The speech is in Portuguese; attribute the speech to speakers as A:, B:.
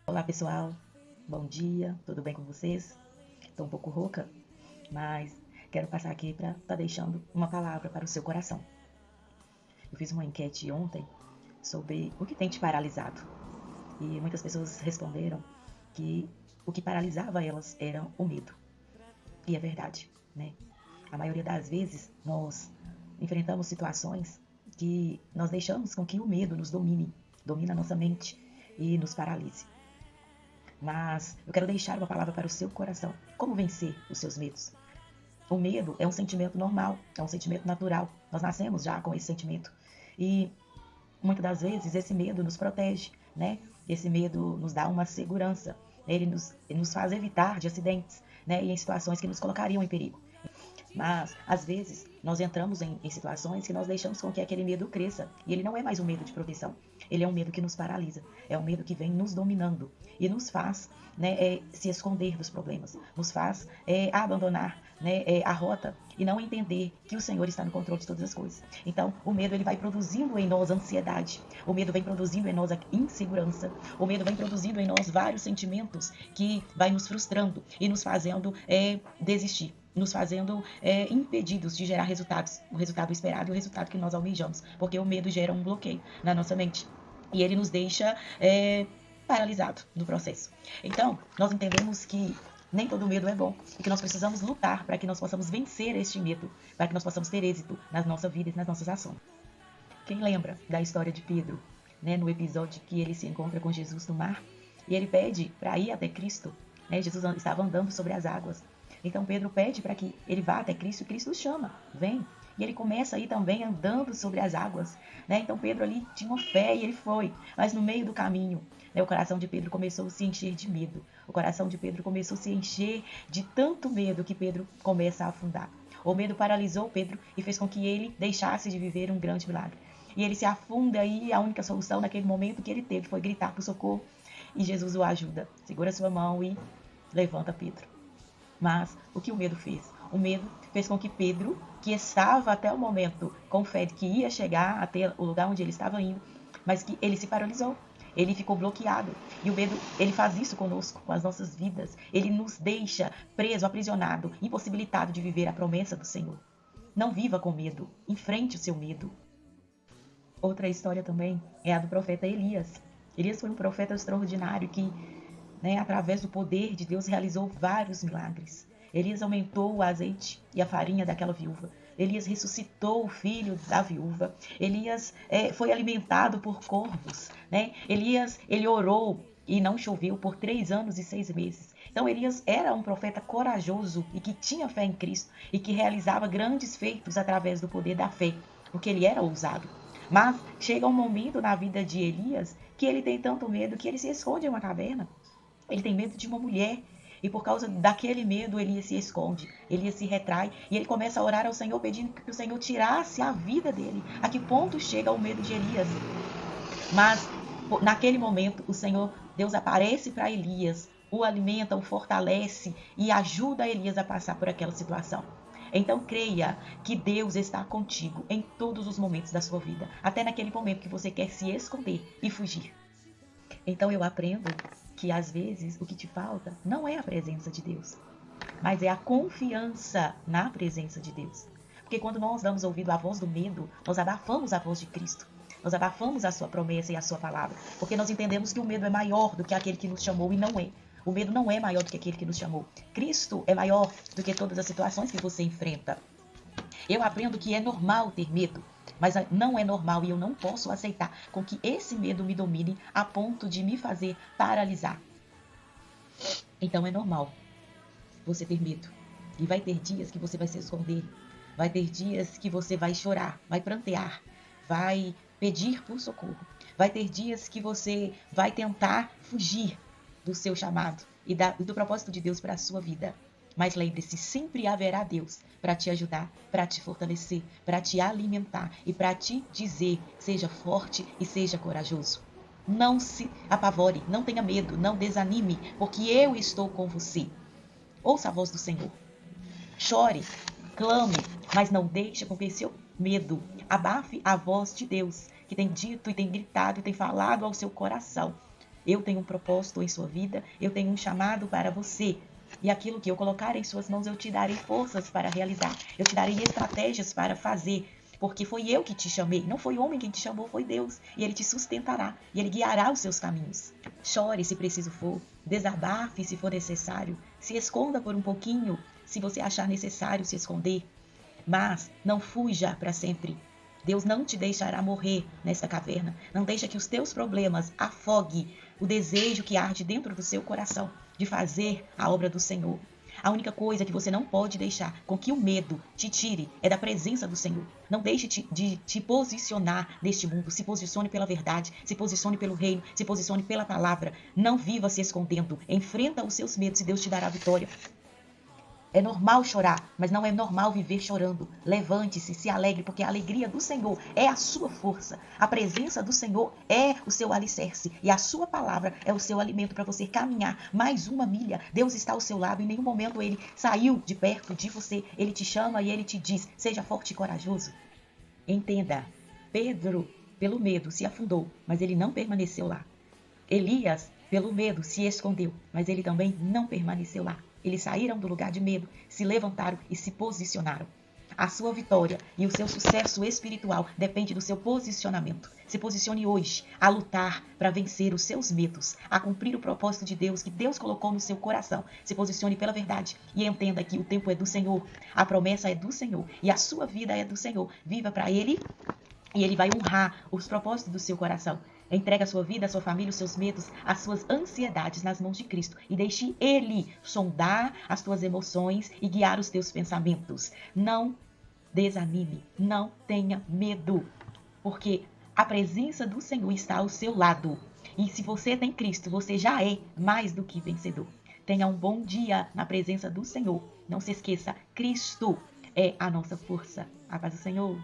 A: Olá pessoal, bom dia, tudo bem com vocês? Estou um pouco rouca, mas quero passar aqui para estar deixando uma palavra para o seu coração. Eu fiz uma enquete ontem sobre o que tem te paralisado e muitas pessoas responderam que o que paralisava elas era o medo. E é verdade, né? A maioria das vezes nós enfrentamos situações que nós deixamos com que o medo nos domine a nossa mente e nos paralise. Mas eu quero deixar uma palavra para o seu coração. Como vencer os seus medos? O medo é um sentimento normal, é um sentimento natural. Nós nascemos já com esse sentimento. E muitas das vezes esse medo nos protege, né? Esse medo nos dá uma segurança. Ele nos faz evitar de acidentes, né? E em situações que nos colocariam em perigo. Mas, às vezes, nós entramos em situações que nós deixamos com que aquele medo cresça. E ele não é mais um medo de proteção. Ele é um medo que nos paralisa. É um medo que vem nos dominando. E nos faz, né, se esconder dos problemas. Nos faz abandonar, né, a rota e não entender que o Senhor está no controle de todas as coisas. Então, o medo ele vai produzindo em nós ansiedade. O medo vem produzindo em nós a insegurança. O medo vem produzindo em nós vários sentimentos que vai nos frustrando e nos fazendo desistir, nos fazendo impedidos de gerar resultados, o resultado esperado e o resultado que nós almejamos, porque o medo gera um bloqueio na nossa mente e ele nos deixa paralisado no processo. Então, nós entendemos que nem todo medo é bom e que nós precisamos lutar para que nós possamos vencer este medo, para que nós possamos ter êxito na nossa vida e nas nossas ações. Quem lembra da história de Pedro, né, no episódio que ele se encontra com Jesus no mar e ele pede para ir até Cristo, né? Jesus estava andando sobre as águas. Então Pedro pede para que ele vá até Cristo e Cristo o chama, vem. E ele começa aí também andando sobre as águas, né? Então Pedro ali tinha uma fé e ele foi, mas no meio do caminho, né, o coração de Pedro começou a se encher de medo. O coração de Pedro começou a se encher de tanto medo que Pedro começa a afundar. O medo paralisou Pedro e fez com que ele deixasse de viver um grande milagre. E ele se afunda e a única solução naquele momento que ele teve foi gritar por socorro. E Jesus o ajuda, segura sua mão e levanta Pedro. Mas o que o medo fez? O medo fez com que Pedro, que estava até o momento com fé de que ia chegar até o lugar onde ele estava indo, mas que ele se paralisou. Ele ficou bloqueado. E o medo, ele faz isso conosco, com as nossas vidas. Ele nos deixa preso, aprisionado, impossibilitado de viver a promessa do Senhor. Não viva com medo. Enfrente o seu medo. Outra história também é a do profeta Elias. Elias foi um profeta extraordinário que, né, através do poder de Deus, realizou vários milagres. Elias aumentou o azeite e a farinha daquela viúva. Elias ressuscitou o filho da viúva. Elias foi alimentado por corvos, né? Elias, ele orou e não choveu por 3 anos e 6 meses. Então Elias era um profeta corajoso e que tinha fé em Cristo e que realizava grandes feitos através do poder da fé, porque ele era ousado. Mas chega um momento na vida de Elias que ele tem tanto medo que ele se esconde em uma caverna. Ele tem medo de uma mulher. E por causa daquele medo, Elias se esconde, Elias se retrai e ele começa a orar ao Senhor, pedindo que o Senhor tirasse a vida dele. A que ponto chega o medo de Elias? Mas naquele momento, o Senhor, Deus aparece para Elias, o alimenta, o fortalece e ajuda Elias a passar por aquela situação. Então creia que Deus está contigo em todos os momentos da sua vida, até naquele momento que você quer se esconder e fugir. Então eu aprendo que às vezes o que te falta não é a presença de Deus, mas é a confiança na presença de Deus. Porque quando nós damos ouvido à voz do medo, nós abafamos a voz de Cristo. Nós abafamos a sua promessa e a sua palavra. Porque nós entendemos que o medo é maior do que aquele que nos chamou e não é. O medo não é maior do que aquele que nos chamou. Cristo é maior do que todas as situações que você enfrenta. Eu aprendo que é normal ter medo, mas não é normal e eu não posso aceitar com que esse medo me domine a ponto de me fazer paralisar. Então é normal você ter medo. E vai ter dias que você vai se esconder. Vai ter dias que você vai chorar, vai prantear, vai pedir por socorro. Vai ter dias que você vai tentar fugir do seu chamado e do propósito de Deus para a sua vida. Mas lembre-se, sempre haverá Deus para te ajudar, para te fortalecer, para te alimentar e para te dizer, seja forte e seja corajoso. Não se apavore, não tenha medo, não desanime, porque eu estou com você. Ouça a voz do Senhor. Chore, clame, mas não deixe com que seu medo abafe a voz de Deus, que tem dito e tem gritado e tem falado ao seu coração. Eu tenho um propósito em sua vida, eu tenho um chamado para você. E aquilo que eu colocar em suas mãos, eu te darei forças para realizar. Eu te darei estratégias para fazer. Porque foi eu que te chamei, não foi o homem quem te chamou, foi Deus. E Ele te sustentará, e Ele guiará os seus caminhos. Chore se preciso for, desabafe se for necessário, se esconda por um pouquinho, se você achar necessário se esconder. Mas não fuja para sempre. Deus não te deixará morrer nesta caverna. Não deixa que os teus problemas afogue o desejo que arde dentro do seu coração de fazer a obra do Senhor. A única coisa que você não pode deixar com que o medo te tire é da presença do Senhor. Não deixe de te posicionar neste mundo. Se posicione pela verdade, se posicione pelo reino, se posicione pela palavra. Não viva se escondendo. Enfrenta os seus medos e Deus te dará vitória. É normal chorar, mas não é normal viver chorando. Levante-se, se alegre, porque a alegria do Senhor é a sua força. A presença do Senhor é o seu alicerce. E a sua palavra é o seu alimento para você caminhar mais uma milha. Deus está ao seu lado. Em nenhum momento Ele saiu de perto de você. Ele te chama e Ele te diz, seja forte e corajoso. Entenda, Pedro, pelo medo, se afundou, mas ele não permaneceu lá. Elias, pelo medo, se escondeu, mas ele também não permaneceu lá. Eles saíram do lugar de medo, se levantaram e se posicionaram. A sua vitória e o seu sucesso espiritual depende do seu posicionamento. Se posicione hoje a lutar para vencer os seus medos, a cumprir o propósito de Deus que Deus colocou no seu coração. Se posicione pela verdade e entenda que o tempo é do Senhor, a promessa é do Senhor e a sua vida é do Senhor. Viva para Ele e Ele vai honrar os propósitos do seu coração. Entregue a sua vida, a sua família, os seus medos, as suas ansiedades nas mãos de Cristo e deixe Ele sondar as tuas emoções e guiar os teus pensamentos. Não desanime, não tenha medo, porque a presença do Senhor está ao seu lado. E se você tem Cristo, você já é mais do que vencedor. Tenha um bom dia na presença do Senhor. Não se esqueça, Cristo é a nossa força. A paz do Senhor.